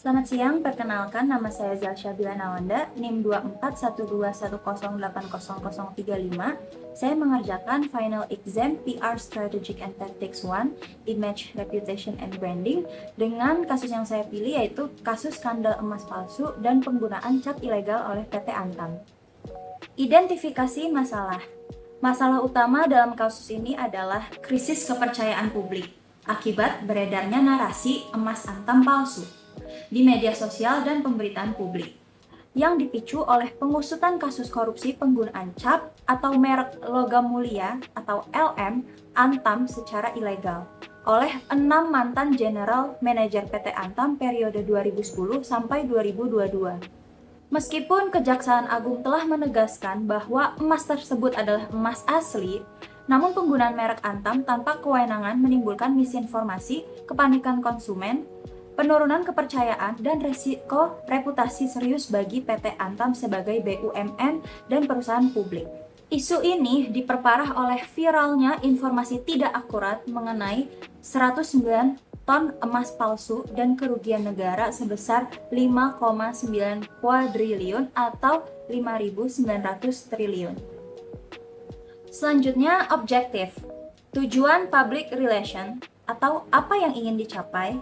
Selamat siang, perkenalkan nama saya Zalsha Nawanda, NIM 241210808035. Saya mengerjakan Final Exam PR Strategic and Tactics 1, Image, Reputation, and Branding dengan kasus yang saya pilih yaitu kasus skandal emas palsu dan penggunaan cap ilegal oleh PT Antam. Identifikasi masalah. Masalah utama dalam kasus ini adalah krisis kepercayaan publik akibat beredarnya narasi emas Antam palsu di media sosial dan pemberitaan publik yang dipicu oleh pengusutan kasus korupsi penggunaan cap atau merek logam mulia atau LM Antam secara ilegal oleh 6 mantan general manajer PT Antam periode 2010 sampai 2022. Meskipun Kejaksaan Agung telah menegaskan bahwa emas tersebut adalah emas asli, namun penggunaan merek Antam tanpa kewenangan menimbulkan misinformasi, kepanikan konsumen, penurunan kepercayaan, dan resiko reputasi serius bagi PT Antam sebagai BUMN dan perusahaan publik. Isu ini diperparah oleh viralnya informasi tidak akurat mengenai 109 ton emas palsu dan kerugian negara sebesar 5,9 kuadriliun atau 5.900 triliun. Selanjutnya, objektif. Tujuan public relation atau apa yang ingin dicapai.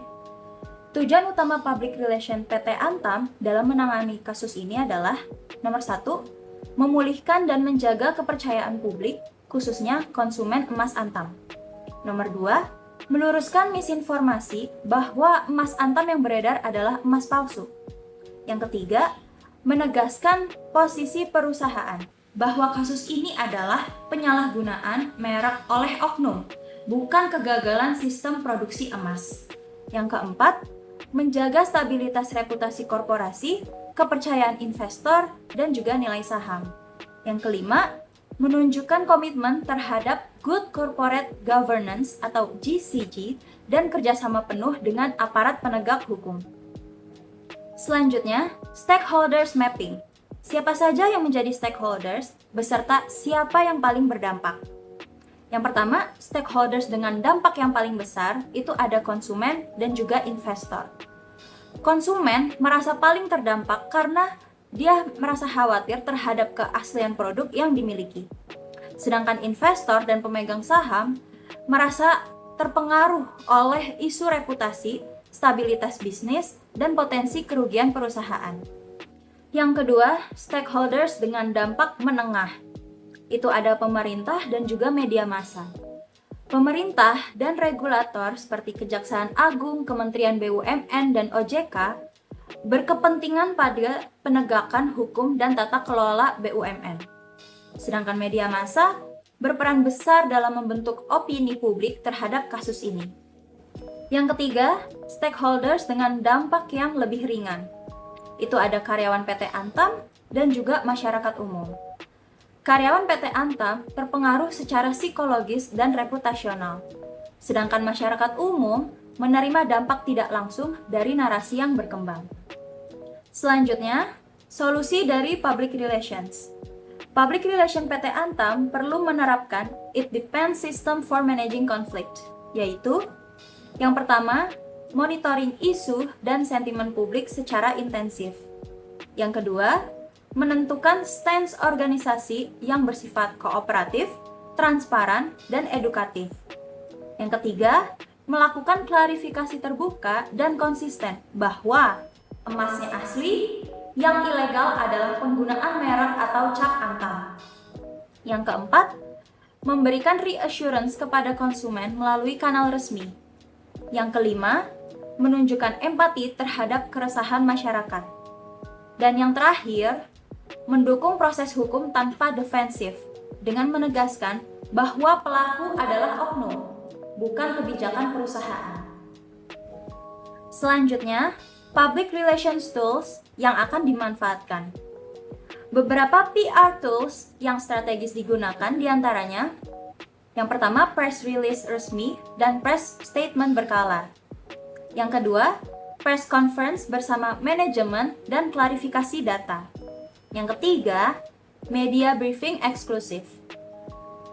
Tujuan utama public relation PT Antam dalam menangani kasus ini adalah nomor 1, memulihkan dan menjaga kepercayaan publik, khususnya konsumen emas Antam. Nomor 2, meluruskan misinformasi bahwa emas Antam yang beredar adalah emas palsu. Yang ketiga, menegaskan posisi perusahaan bahwa kasus ini adalah penyalahgunaan merek oleh oknum, bukan kegagalan sistem produksi emas. Yang keempat, menjaga stabilitas reputasi korporasi, kepercayaan investor, dan juga nilai saham. Yang kelima, menunjukkan komitmen terhadap Good Corporate Governance atau GCG dan kerjasama penuh dengan aparat penegak hukum. Selanjutnya, stakeholders mapping. Siapa saja yang menjadi stakeholders beserta siapa yang paling berdampak. Yang pertama, stakeholders dengan dampak yang paling besar itu ada konsumen dan juga investor. Konsumen merasa paling terdampak karena dia merasa khawatir terhadap keaslian produk yang dimiliki. Sedangkan investor dan pemegang saham merasa terpengaruh oleh isu reputasi, stabilitas bisnis, dan potensi kerugian perusahaan. Yang kedua, stakeholders dengan dampak menengah. Itu ada pemerintah dan juga media massa. Pemerintah dan regulator seperti Kejaksaan Agung, Kementerian BUMN, dan OJK berkepentingan pada penegakan hukum dan tata kelola BUMN. Sedangkan media massa berperan besar dalam membentuk opini publik terhadap kasus ini. Yang ketiga, stakeholders dengan dampak yang lebih ringan. Itu ada karyawan PT Antam dan juga masyarakat umum. Karyawan PT Antam terpengaruh secara psikologis dan reputasional. Sedangkan masyarakat umum menerima dampak tidak langsung dari narasi yang berkembang. Selanjutnya, solusi dari public relations. Public relation PT Antam perlu menerapkan It Depends System for Managing Conflict, yaitu yang pertama, monitoring isu dan sentimen publik secara intensif. Yang kedua, menentukan stance organisasi yang bersifat kooperatif, transparan, dan edukatif. Yang ketiga, melakukan klarifikasi terbuka dan konsisten bahwa emasnya asli, yang ilegal adalah penggunaan merek atau cap Antam. Yang keempat, memberikan reassurance kepada konsumen melalui kanal resmi. Yang kelima, menunjukkan empati terhadap keresahan masyarakat. Dan yang terakhir, mendukung proses hukum tanpa defensif dengan menegaskan bahwa pelaku adalah oknum, bukan kebijakan perusahaan. Selanjutnya, public relations tools yang akan dimanfaatkan. Beberapa PR tools yang strategis digunakan diantaranya yang pertama, press release resmi dan press statement berkala. Yang kedua, press conference bersama manajemen dan klarifikasi data. Yang ketiga, media briefing eksklusif.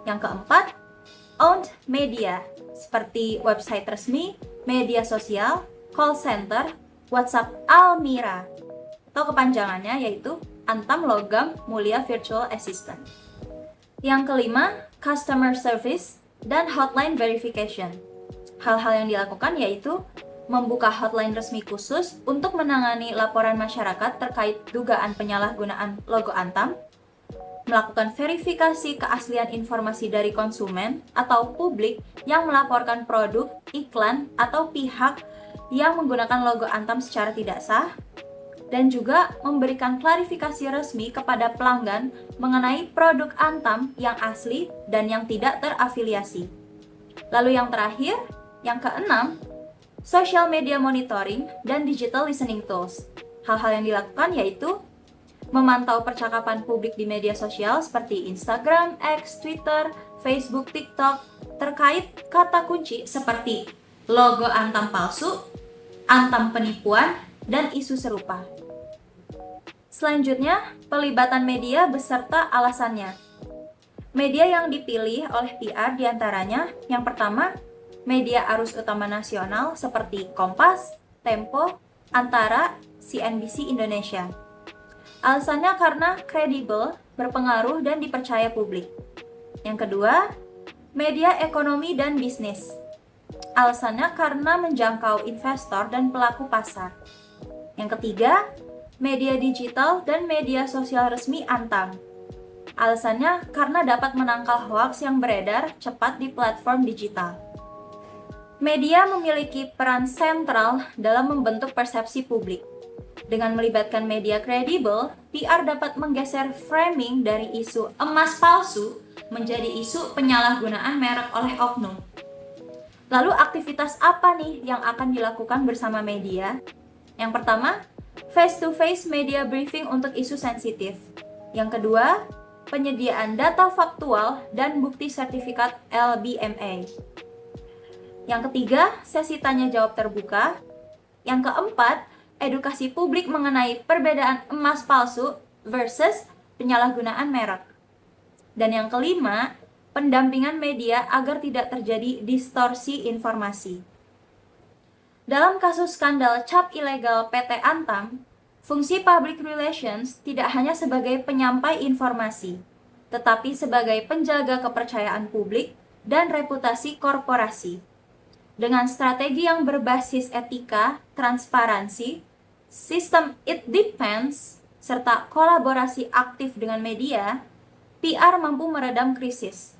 Yang keempat, owned media seperti website resmi, media sosial, call center, WhatsApp Almira, atau kepanjangannya yaitu Antam Logam Mulia Virtual Assistant. Yang kelima, customer service dan hotline verification. Hal-hal yang dilakukan yaitu membuka hotline resmi khusus untuk menangani laporan masyarakat terkait dugaan penyalahgunaan logo Antam, melakukan verifikasi keaslian informasi dari konsumen atau publik yang melaporkan produk, iklan, atau pihak yang menggunakan logo Antam secara tidak sah, dan juga memberikan klarifikasi resmi kepada pelanggan mengenai produk Antam yang asli dan yang tidak terafiliasi. Lalu yang terakhir, yang keenam, social media monitoring dan digital listening tools. Hal-hal yang dilakukan yaitu memantau percakapan publik di media sosial seperti Instagram, X, Twitter, Facebook, TikTok terkait kata kunci seperti logo Antam palsu, Antam penipuan, dan isu serupa. Selanjutnya, pelibatan media beserta alasannya. Media yang dipilih oleh PR diantaranya, yang pertama, media arus utama nasional seperti Kompas, Tempo, Antara, CNBC Indonesia. Alasannya karena kredibel, berpengaruh, dan dipercaya publik. Yang kedua, media ekonomi dan bisnis. Alasannya karena menjangkau investor dan pelaku pasar. Yang ketiga, media digital dan media sosial resmi Antam. Alasannya karena dapat menangkal hoaks yang beredar cepat di platform digital. Media memiliki peran sentral dalam membentuk persepsi publik. Dengan melibatkan media kredibel, PR dapat menggeser framing dari isu emas palsu menjadi isu penyalahgunaan merek oleh oknum. Lalu aktivitas apa nih yang akan dilakukan bersama media? Yang pertama, face-to-face media briefing untuk isu sensitif. Yang kedua, penyediaan data faktual dan bukti sertifikat LBMA. Yang ketiga, sesi tanya jawab terbuka. Yang keempat, edukasi publik mengenai perbedaan emas palsu versus penyalahgunaan merek. Dan yang kelima, pendampingan media agar tidak terjadi distorsi informasi. Dalam kasus skandal cap ilegal PT Antam, fungsi public relations tidak hanya sebagai penyampai informasi, tetapi sebagai penjaga kepercayaan publik dan reputasi korporasi. Dengan strategi yang berbasis etika, transparansi, sistem it depends, serta kolaborasi aktif dengan media, PR mampu meredam krisis,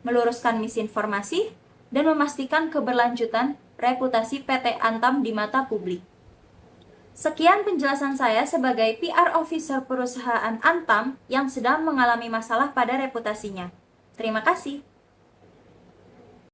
meluruskan misinformasi, dan memastikan keberlanjutan reputasi PT Antam di mata publik. Sekian penjelasan saya sebagai PR Officer perusahaan Antam yang sedang mengalami masalah pada reputasinya. Terima kasih.